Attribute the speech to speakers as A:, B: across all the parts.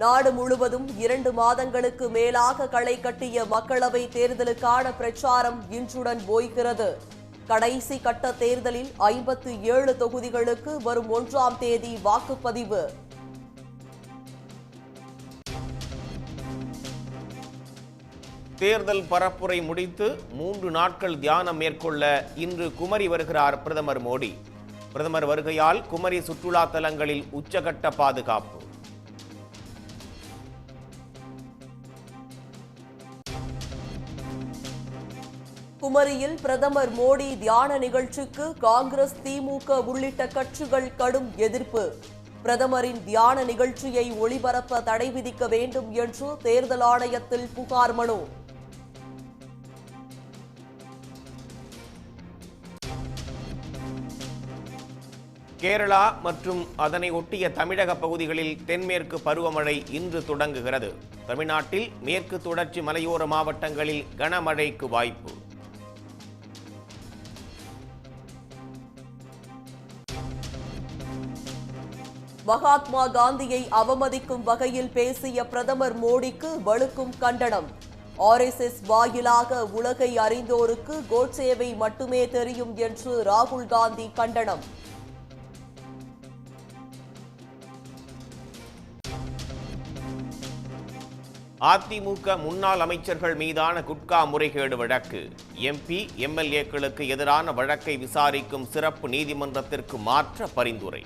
A: நாடு முழுவதும் 2 மாதங்களுக்கு மேலாக களை கட்டிய மக்களவை தேர்தலுக்கான பிரச்சாரம் இன்றுடன் ஓய்கிறது. கடைசி கட்ட தேர்தலில் 57 தொகுதிகளுக்கு வரும் 1ஆம் தேதி வாக்குப்பதிவு.
B: தேர்தல் பரப்புரை முடித்து 3 நாட்கள் தியானம் மேற்கொள்ள இன்று குமரி வருகிறார் பிரதமர் மோடி. பிரதமர் வருகையால் குமரி சுற்றுலா தலங்களில் உச்சகட்ட பாதுகாப்பு.
A: குமரியில் பிரதமர் மோடி தியான நிகழ்ச்சிக்கு காங்கிரஸ், திமுக உள்ளிட்ட கட்சிகள் கடும் எதிர்ப்பு. பிரதமரின் தியான நிகழ்ச்சியை ஒளிபரப்ப தடை விதிக்க வேண்டும் என்று தேர்தல் ஆணையத்தில் புகார் மனு.
B: கேரளா மற்றும் அதனை ஒட்டிய தமிழக பகுதிகளில் தென்மேற்கு பருவமழை இன்று தொடங்குகிறது. தமிழ்நாட்டில் மேற்கு தொடர்ச்சி மலையோர மாவட்டங்களில் கனமழைக்கு வாய்ப்பு.
A: மகாத்மா காந்தியை அவமதிக்கும் வகையில் பேசிய பிரதமர் மோடிக்கு வலுக்கும் கண்டனம். RSS வாயிலாக உலகை அறிந்தோருக்கு கோட்சேவை மட்டுமே தெரியும் என்று ராகுல் காந்தி கண்டனம்.
B: அதிமுக முன்னாள் அமைச்சர்கள் மீதான குட்கா முறைகேடு வழக்கு. MP, MLAக்களுக்கு எதிரான வழக்கை விசாரிக்கும் சிறப்பு நீதிமன்றத்திற்கு மாற்ற பரிந்துரை.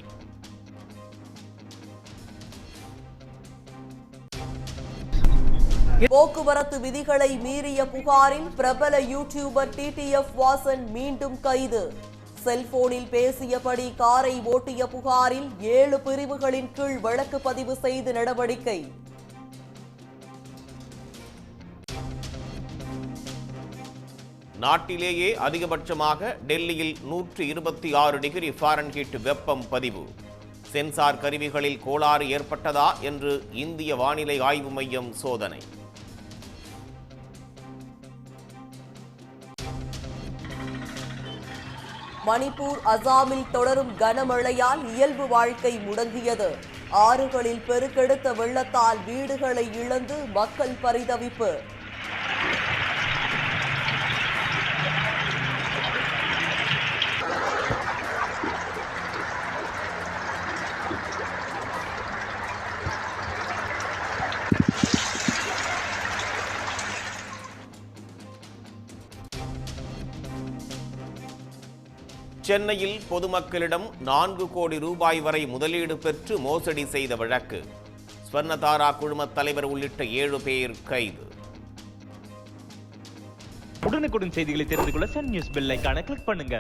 A: போக்குவரத்து விதிகளை மீறிய புகாரில் பிரபல யூடியூபர் TTF வாசன் மீண்டும் கைது. செல்போனில் பேசியபடி காரை ஓட்டிய புகாரில் 7 பிரிவுகளின் கீழ் வழக்கு பதிவு செய்து நடவடிக்கை.
B: நாட்டிலேயே அதிகபட்சமாக டெல்லியில் 126 டிகிரி ஃபாரன்ஹீட் வெப்பம் பதிவு. சென்சார் கருவிகளில் கோளாறு ஏற்பட்டதா என்று இந்திய வானிலை ஆய்வு மையம் சோதனை.
A: மணிப்பூர், அசாமில் தொடரும் கனமழையால் இயல்பு வாழ்க்கை முடங்கியது. ஆறுகளில் பெருக்கெடுத்த வெள்ளத்தால் வீடுகளை இழந்து மக்கள் பரிதவிப்பு.
B: சென்னையில் பொதுமக்களிடம் 4 கோடி ரூபாய் வரை முதலீடு பெற்று மோசடி செய்த வழக்கு. ஸ்வர்ணதாரா குழும தலைவர் உள்ளிட்ட 7 பேர் கைது.
C: உடனுக்குடன் செய்திகளை தெரிந்து கொள்ள சன் நியூஸ் பெல் ஐகானை கிளிக் பண்ணுங்க.